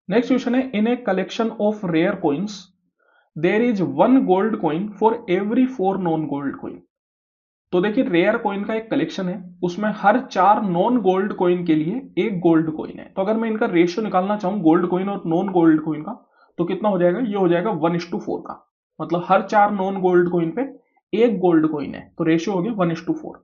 Next question है, in a collection of rare coins there is one gold coin for every 4 non gold coin. तो देखिए rare coin का एक collection है, उसमें हर 4 नॉन गोल्ड कॉइन के लिए एक गोल्ड कॉइन है। तो अगर मैं इनका रेशियो निकालना चाहूं गोल्ड कॉइन और नॉन गोल्ड कॉइन का, तो कितना हो जाएगा, ये हो जाएगा 1:4 का। मतलब हर 4 नॉन गोल्ड कॉइन पे एक गोल्ड कॉइन है, तो रेशियो हो गया 1:4।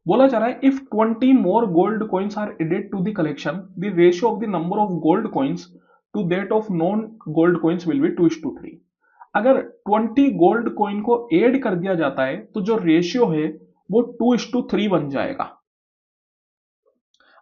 बोला जा रहा है if 20 more gold coins are added to the collection, the ratio of the number of gold coins to that of non gold coins will be 2:3। अगर 20 गोल्ड कॉइन को ऐड कर दिया जाता है तो जो रेशियो है वो 2:3 बन जाएगा।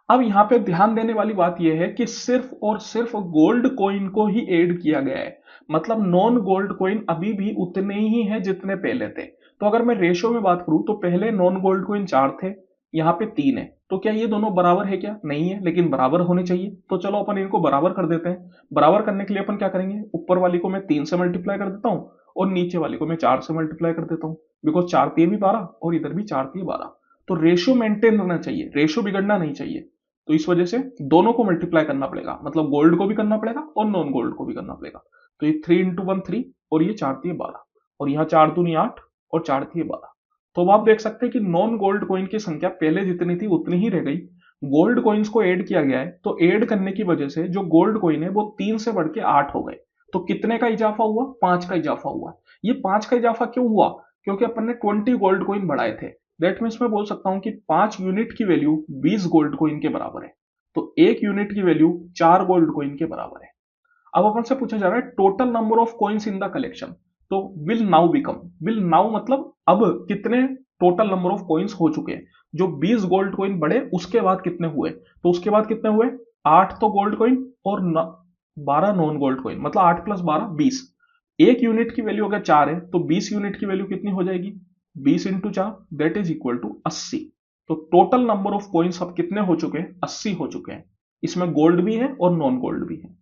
अब यहां पे ध्यान देने वाली बात यह है कि सिर्फ और सिर्फ गोल्ड कॉइन को ही ऐड किया गया है, मतलब नॉन गोल्ड कॉइन अभी भी उतने ही हैं जितने पहले थे। तो अगर मैं रेशियो में बात करूं तो पहले नॉन गोल्ड कॉइन 4 थे, यहां पे 3 है। तो क्या ये दोनों बराबर है? क्या नहीं है, लेकिन बराबर होने चाहिए। तो चलो अपन इनको बराबर कर देते हैं। बराबर करने के लिए अपन क्या करेंगे, ऊपर वाली को मैं 3 से मल्टीप्लाई कर देता हूं और नीचे वाली को मैं 4 से मल्टीप्लाई कर देता हूं, बिकॉज 4 3 भी 12 और इधर भी 4 3 12। तो रेशियो मेंटेन रहना चाहिए, रेशियो बिगड़ना नहीं चाहिए। तो इस वजह से दोनों को मल्टीप्लाई करना पड़ेगा, मतलब गोल्ड को भी करना पड़ेगा और नॉन गोल्ड को भी करना पड़ेगा। तो ये 3 × 1 3 और ये 4 3 12 और यहाँ 4 दूनी 8 और 4 3 12। तो अब आप देख सकते हैं कि नॉन गोल्ड कॉइन की संख्या पहले जितनी थी उतनी ही रह गई। गोल्ड कॉइन्स को ऐड किया गया है, तो ऐड करने की वजह से जो गोल्ड कॉइन है वो 3 से बढ़ के 8 हो गए। तो कितने का इजाफा हुआ? 5 का इजाफा हुआ। ये 5 का इजाफा क्यों हुआ? क्योंकि अपन ने 20 गोल्ड कॉइन बढ़ाए थे। दैट मीन्स मैं बोल सकता हूं कि 5 यूनिट की वैल्यू 20 गोल्ड कॉइन के बराबर है। तो 1 यूनिट की वैल्यू 4 गोल्ड कॉइन के बराबर है। अब अपन से पूछा जा रहा है total number of coins in the collection. तो will now become, will now मतलब अब कितने टोटल नंबर ऑफ कॉइन्स हो चुके हैं। जो 20 गोल्ड कॉइन बढ़े उसके बाद कितने हुए, तो उसके बाद कितने हुए, 8 तो गोल्ड कॉइन और 12 नॉन गोल्ड कॉइन, मतलब 8 + 12 20। 1 यूनिट की वैल्यू अगर 4 है तो 20 यूनिट की वैल्यू कितनी हो जाएगी, 20 × 4 दैट इज इक्वल टू 80। तो टोटल नंबर ऑफ कॉइन्स अब कितने हो चुके हैं, 80 हो चुके हैं। इसमें गोल्ड भी है और नॉन गोल्ड भी है।